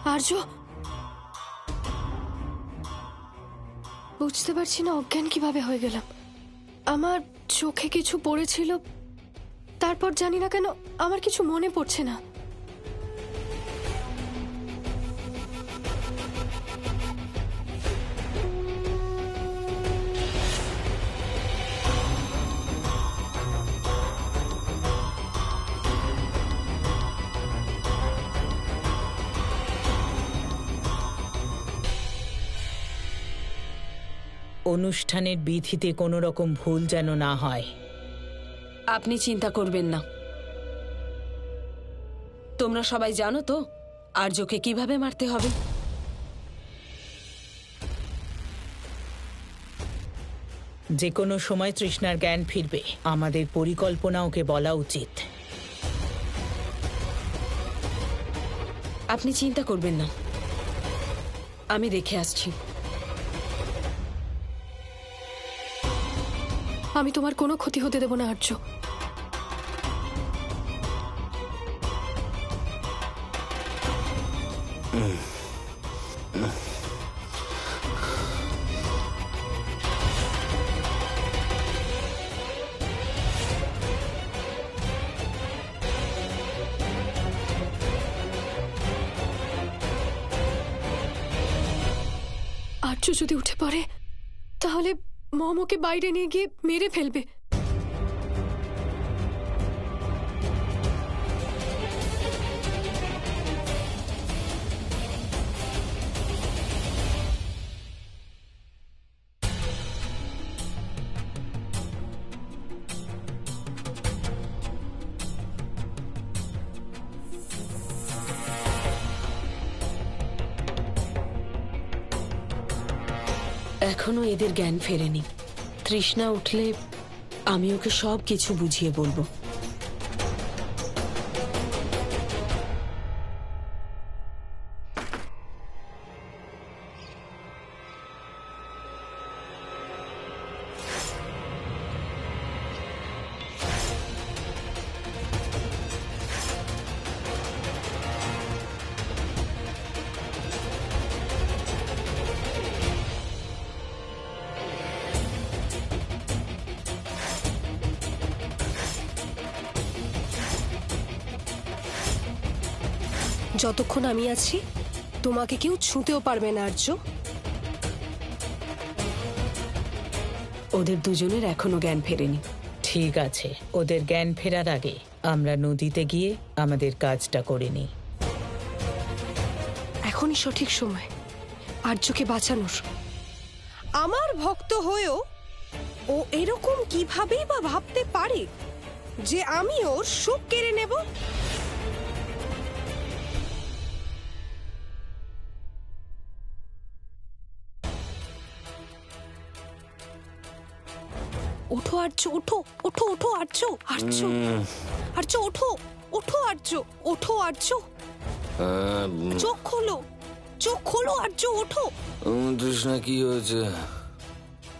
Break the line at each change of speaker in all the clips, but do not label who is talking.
আর্য, বুঝতে পারছি না অজ্ঞান কিভাবে হয়ে গেলাম। আমার চোখে কিছু পড়েছিল, তারপর জানি না কেন আমার কিছু মনে পড়ছে না।
অনুষ্ঠানের বিধিতে কোনো রকম ভুল যেন না হয়।
আপনি চিন্তা করবেন না। তোমরা সবাই জানো তো আর্যকে কিভাবে মারতে হবে।
যে কোনো সময় তৃষ্ণার জ্ঞান ফিরবে, আমাদের পরিকল্পনা ওকে বলা উচিত।
আপনি চিন্তা করবেন না, আমি দেখে আসছি।
আমি তোমার কোনো ক্ষতি হতে দেব না আর্য। আর্য যদি উঠে পড়ে তাহলে মম ওকে বাইরে নিয়ে গিয়ে মেরে ফেলবে।
এখনো এদের জ্ঞান ফেরেনি। তৃষ্ণা উঠলে আমি ওকে সব কিছু বুঝিয়ে বলবো।
যতক্ষণ আমি আছি তোমাকে কেউ ছুঁতেও পারবে না আর্য।
ওদের দুজনের এখনো জ্ঞান ফেরেনি।
ঠিক আছে, ওদের জ্ঞান ফেরার আগে আমরা নদীতে গিয়ে আমাদের কাজটা করে নিই।
এখনই সঠিক সময় আর্যকে বাঁচানোর।
আমার ভক্ত হয়েও ও এরকম কিভাবেই বা ভাবতে পারে যে আমি ওর সুখ কেড়ে নেব।
ওঠো আর্য, ওঠো ওঠো ওঠো আর্য, আর্য আর্য ওঠো, ওঠো আর্য, ওঠো আর্য, চোখ খোলো, চোখ খোলো আর্য, ওঠো।
তৃষ্ণা, কি হয়েছে?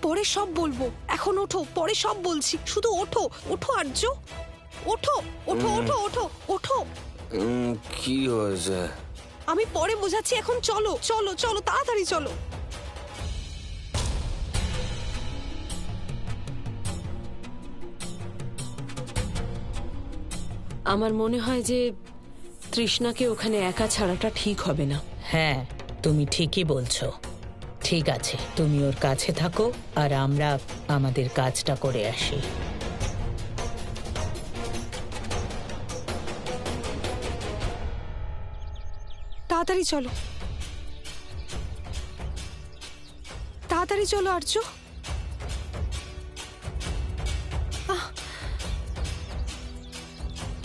পরে সব বলবো, এখন ওঠো, পরে সব বলছি, শুধু ওঠো, ওঠো আর্য, ওঠো ওঠো ওঠো ওঠো ওঠো।
কি হয়েছে?
আমি পরে বোঝাচ্ছি, এখন চলো চলো চলো, তাড়াতাড়ি চলো।
আমার মনে হয় যে তৃষ্ণাকে ওখানে একা ছাড়াটা ঠিক হবে না।
হ্যাঁ, তুমি ঠিকই বলছো। ঠিক আছে, তুমি ওর কাছে থাকো আর আমরা আমাদের কাজটা করে আসি।
তাড়াতাড়ি চলো, তাড়াতাড়ি চলো আর্য।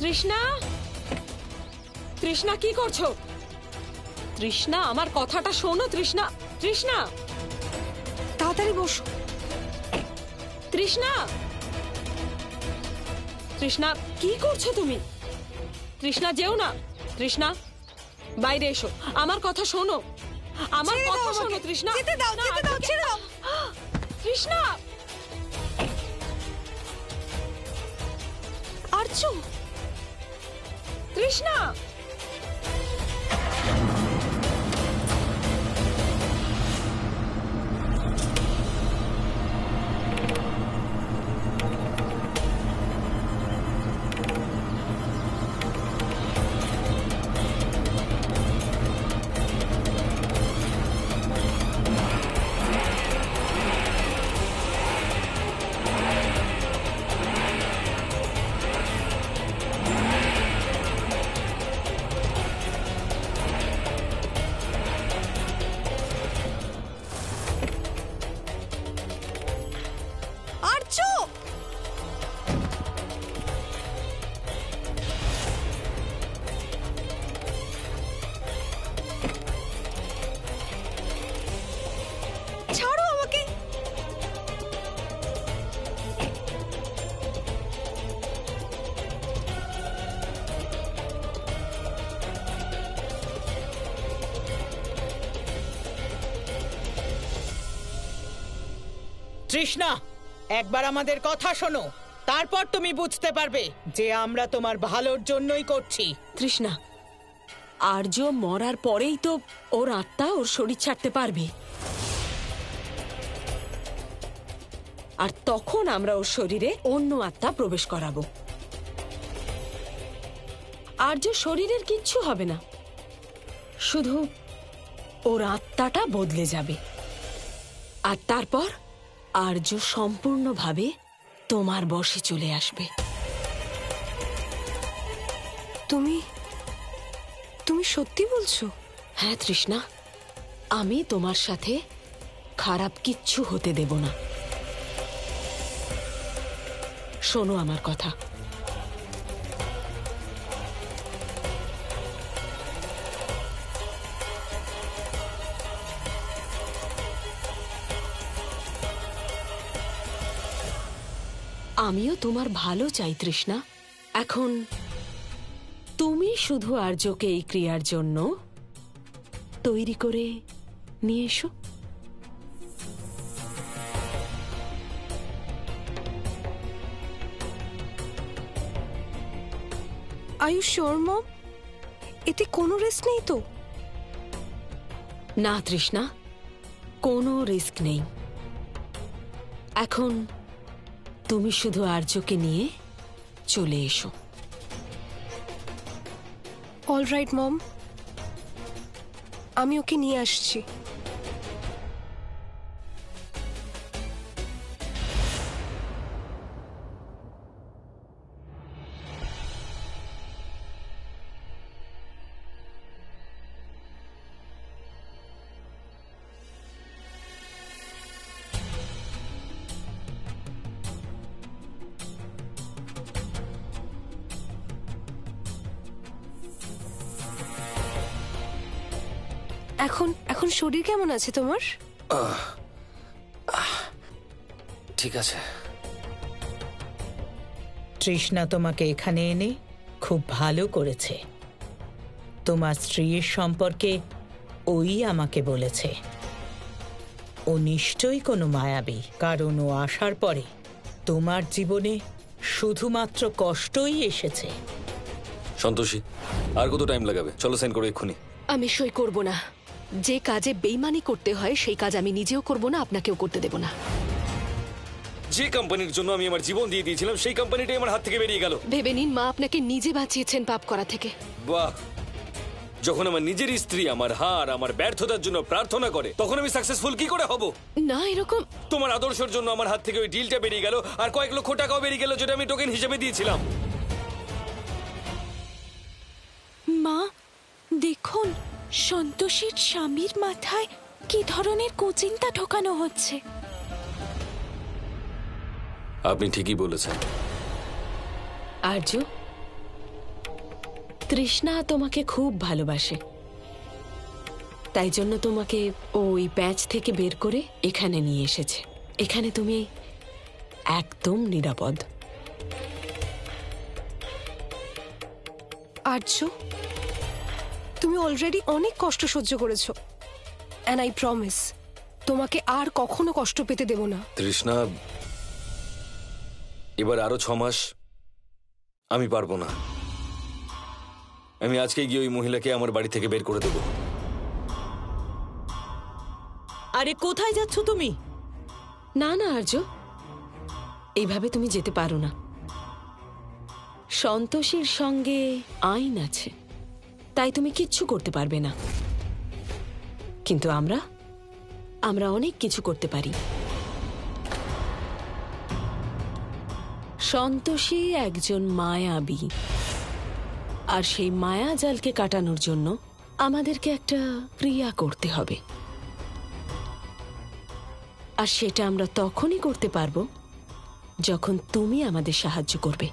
তৃষ্ণা, তৃষ্ণা কি করছো? তৃষ্ণা, আমার কথাটা শোনো। তৃষ্ণা, তৃষ্ণা,
তাড়াতাড়ি বসো।
তৃষ্ণা, তৃষ্ণা কি করছো তুমি? তৃষ্ণা, যেও না। তৃষ্ণা, বাইরে এসো, আমার কথা শোনো, আমার কথা শোনো। তৃষ্ণা,
যেতে দাও, যেতে দাও, ছেড়ে দাও।
তৃষ্ণা,
আর্য,
তৃষ্ণা।
তৃষ্ণা, একবার আমাদের কথা শোনো, তারপর তুমি বুঝতে পারবে যে আমরা তোমার ভালোর জন্যই করছি।
তৃষ্ণা, আর্য মরার পরেই তো ওর আত্মা ওর শরীর ছাড়তে পারবে, আর তখন আমরা ওর শরীরে অন্য আত্মা প্রবেশ করাবো। আর্য শরীরের কিচ্ছু হবে না, শুধু ওর আত্মাটা বদলে যাবে, আর তারপর আর্য সম্পূর্ণভাবে তোমার বশে চলে আসবে।
তুমি তুমি সত্যি বলছো?
হ্যাঁ তৃষ্ণা, আমি তোমার সাথে খারাপ কিচ্ছু হতে দেব না। শোনো আমার কথা। আমিও তোমার ভালো চাই তৃষ্ণা। এখন তুমি শুধু আর্যকে এই ক্রিয়ার জন্য তৈরি করে নিয়ে এসো।
আর ইউ শিওর মম? এতে কোনো রিস্ক নেই তো?
না তৃষ্ণা, কোনো রিস্ক নেই। এখন তুমি শুধু আর্যকে নিয়ে চলে এসো।
অল রাইট মম, আমি ওকে নিয়ে আসছি। এখন এখন শরীর কেমন আছে তোমার?
ঠিক আছে।
তৃষ্ণা তোমাকে এখানে এনে খুব ভালো করেছে। তোমার স্ত্রীর সম্পর্কে ওই আমাকে বলেছে। ও নিশ্চয়ই কোনো মায়াবী, কারণ ও আসার পরে তোমার জীবনে শুধুমাত্র কষ্টই এসেছে।
সন্তোষী, আর কত টাইম লাগাবে? চলো সাইন করো এক্ষুনি।
আমি সই করব না। যে কাজে বেইমানি করতে হয় সেই কাজ আমি নিজেও করব না, আপনাকেও করতে দেব না।
যে কোম্পানির জন্য আমি আমার জীবন দিয়ে দিয়েছিলাম সেই কোম্পানিটাই আমার হাত থেকে বেরিয়ে গেল।
ভেবে নিন, মা আপনাকে নিজে বাঁচিয়েছেন পাপ করা থেকে।
বাহ! যখন আমার নিজের স্ত্রী আমার হার, আমার ব্যর্থতার জন্য প্রার্থনা করে, তখন আমি সাকসেসফুল কি করে হব?
না, এরকম
তোমার আদর্শের জন্য আমার হাত থেকে ওই ডিলটা বেরিয়ে গেল, আর কয়েক লক্ষ টাকাও বেরিয়ে গেল, যেটা আমি টোকেন হিসেবে দিয়েছিলাম।
মা দেখুন, সন্তোষীর স্বামীর মাথায় কি ধরনের কুচিন্তা ঢোকানো হচ্ছে।
আপনি ঠিকই বলেছেন।
আর্য, তৃষ্ণা তোমাকে খুব ভালোবাসে, তাই জন্য তোমাকে ওই প্যাচ থেকে বের করে এখানে নিয়ে এসেছে। এখানে তুমি একদম নিরাপদ।
আর্য, তুমি অলরেডি অনেক কষ্ট সহ্য করেছো, এন্ড আই প্রমিস তোমাকে আর কখনো কষ্ট পেতে দেব না।
তৃষ্ণা, এবার আরো 6 মাস আমি পারবো না। আমি আজকে গিয়ে ওই মহিলাকে আমার বাড়ি থেকে বের করে দেবো।
আরে কোথায় যাচ্ছ তুমি?
না না আর্য, এইভাবে তুমি যেতে পারো না। সন্তোষীর সঙ্গে আইন আছে, তাই তুমি কিচ্ছু করতে পারবে না। কিন্তু আমরা অনেক কিছু করতে পারি। সন্তোষী একজন মায়াবী, আর সেই মায়াজালকে কাটানোর জন্য আমাদেরকে একটা ক্রিয়া করতে হবে, আর সেটা আমরা তখনই করতে পারবো যখন তুমি আমাদের সাহায্য করবে।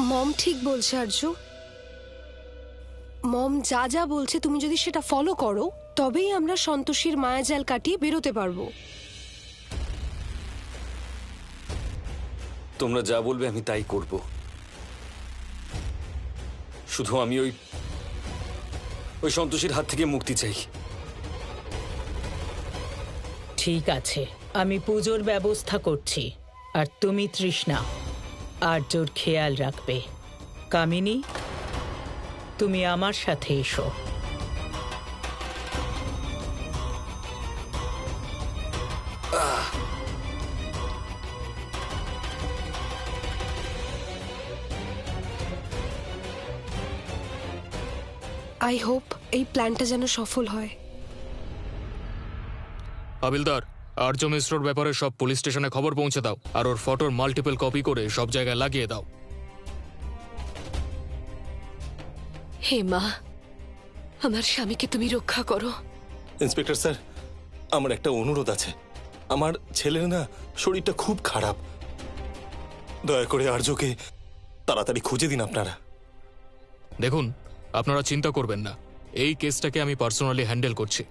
মম ঠিক বলছে আর্য। মম যা যা বলছে তুমি যদি সেটা ফলো করো, তবেই আমরা সন্তোষীর মায়াজাল কাটিয়ে বেরোতে পারবো।
তোমরা যা বলবে আমি তাই করব। শুধু আমি ওই সন্তোষীর হাত থেকে মুক্তি চাই।
ঠিক আছে, আমি পুজোর ব্যবস্থা করছি। আর তুমি তৃষ্ণা আর্যর খেয়াল রাখবে। কামিনী, তুমি আমার সাথে এসো।
আই হোপ এই প্ল্যানটা যেন সফল হয়।
হাবিলদার, আর্য মিশ্রর ব্যাপারে সব পুলিশ স্টেশনে খবর পৌঁছে দাও, আর ওর ফটোর মাল্টিপল কপি করে সব জায়গায় লাগিয়ে দাও।
হে মা, আমার স্বামীকে তুমি রক্ষা করো।
ইন্সপেক্টর স্যার, আমার একটা অনুরোধ আছে। আমার ছেলের না শরীরটা খুব খারাপ, দয়া করে আর্যকে তাড়াতাড়ি খুঁজে দিন আপনারা।
দেখুন, আপনারা চিন্তা করবেন না, এই কেসটাকে আমি পার্সোনালি হ্যান্ডেল করছি।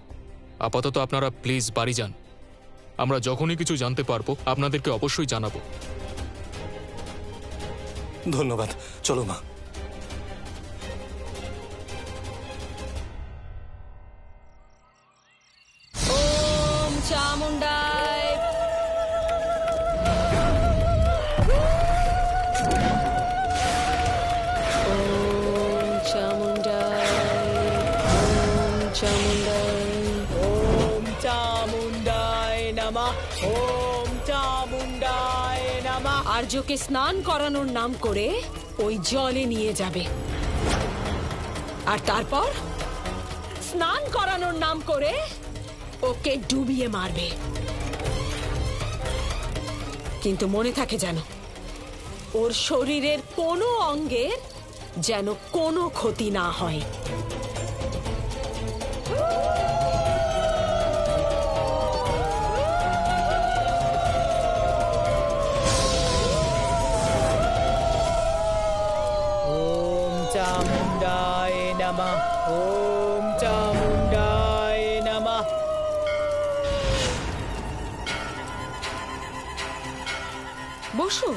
আপাতত আপনারা প্লিজ বাড়ি যান। আমরা যখনই কিছু জানতে পারবো আপনাদেরকে অবশ্যই জানাবো।
ধন্যবাদ, চলো মা।
ওম চামুন্ডায় ওম চামুন্ডায় ওম চামুন্ডায়
ওম চামুন্ডায় নমঃ, ওম চামুন্ডায় নমঃ।
আর্যকে স্নান করানোর নাম করে ওই জলে নিয়ে যাবে, আর তারপর স্নান করানোর নাম করে ওকে ডুবিয়ে মারবে। কিন্তু মনে থাকে যেন ওর শরীরের কোনো অঙ্গের যেন কোনো ক্ষতি না হয়।
ওম চামুন্ডায় নমঃ, ওম চামুন্ডায় নমঃ।
বসো।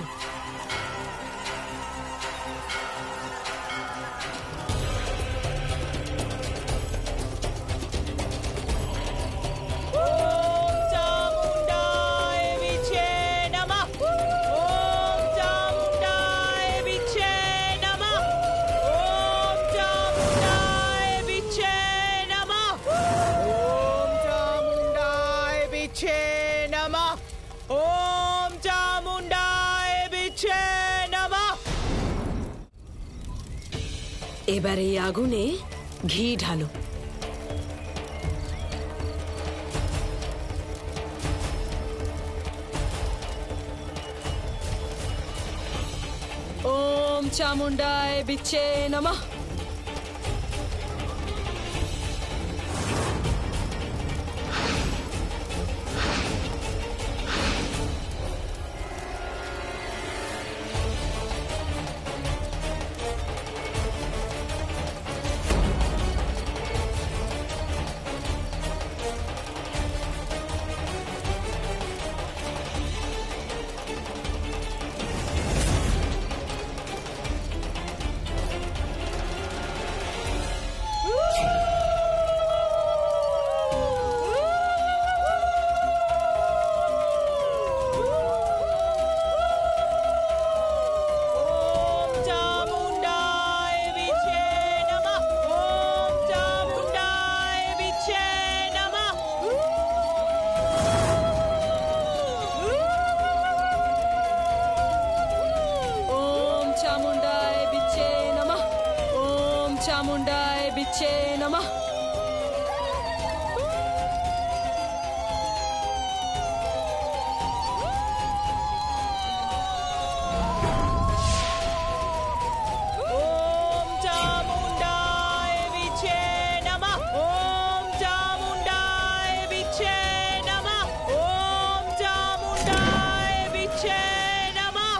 ওম চামুন্ডায় বিছে নমঃ, ওম চামুন্ডায় বিছে নমঃ, ওম চামুন্ডায় বিছে নমঃ, ওম চামুন্ডায় বিছে নমঃ, ওম চামুন্ডায় বিছে নমঃ।
এবার এই আগুনে ঘি ঢালো। ওম চামুন্ডায় বিচ্ছে নমঃ। চামুন্ডায় বিচ্ছে নমঃ।
ওম চামুন্ডায় বিছে নমঃ, ওম চামুন্ডায় বিছে নমঃ, ওম চামুন্ডায় বিছে নমঃ।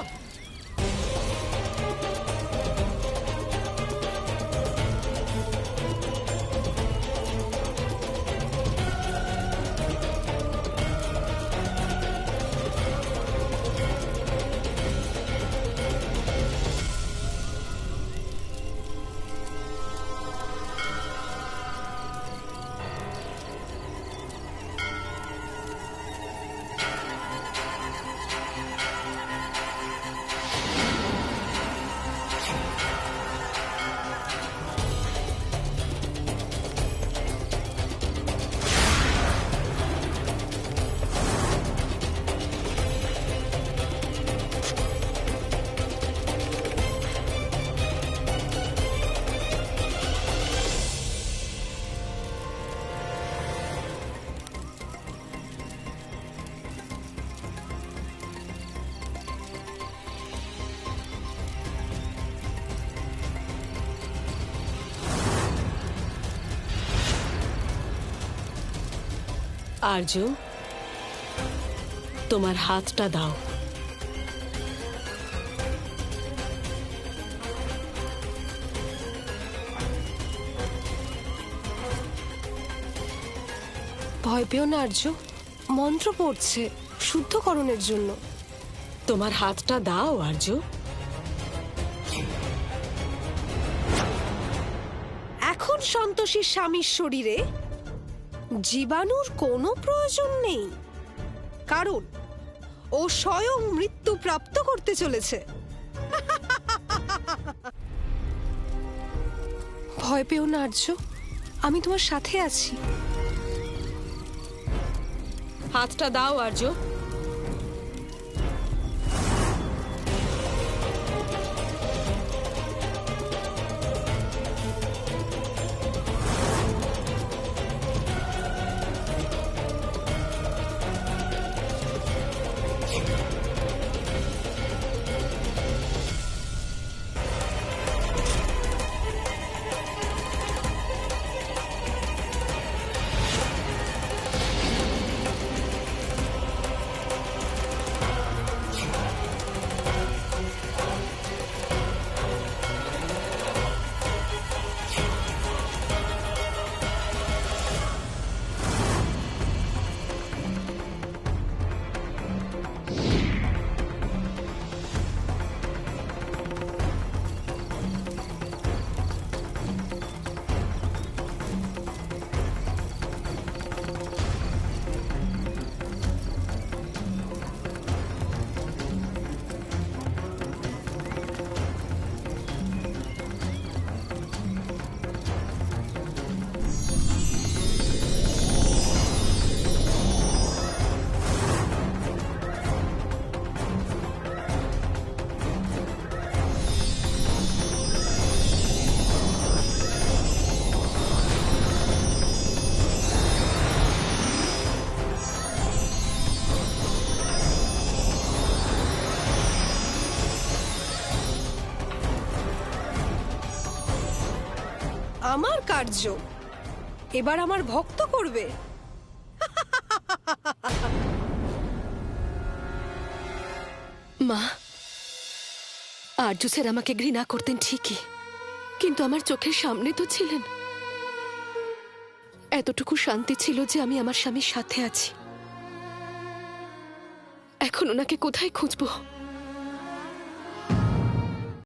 আর্য, তোমার হাতটা দাও।
ভয় পেও না আর্য, মন্ত্র পড়ছে শুদ্ধকরণের জন্য।
তোমার হাতটা দাও আর্য।
এখন সন্তোষীর স্বামীর শরীরে জীবাণুর কোনো প্রয়োজন নেই, কারণ ও স্বয়ং মৃত্যু প্রাপ্ত করতে চলেছে। ভয় পেও না আর্য, আমি তোমার সাথে আছি।
হাতটা দাও আর্য।
আমার কার্য এবার আমার ভক্ত করবে।
মা, আর্য স্যার আমাকে ঘৃণা করতেন ঠিকই, কিন্তু আমার চোখের সামনে তো ছিলেন। এতটুকু শান্তি ছিল যে আমি আমার স্বামীর সাথে আছি। এখন ওনাকে কোথায় খুঁজবো?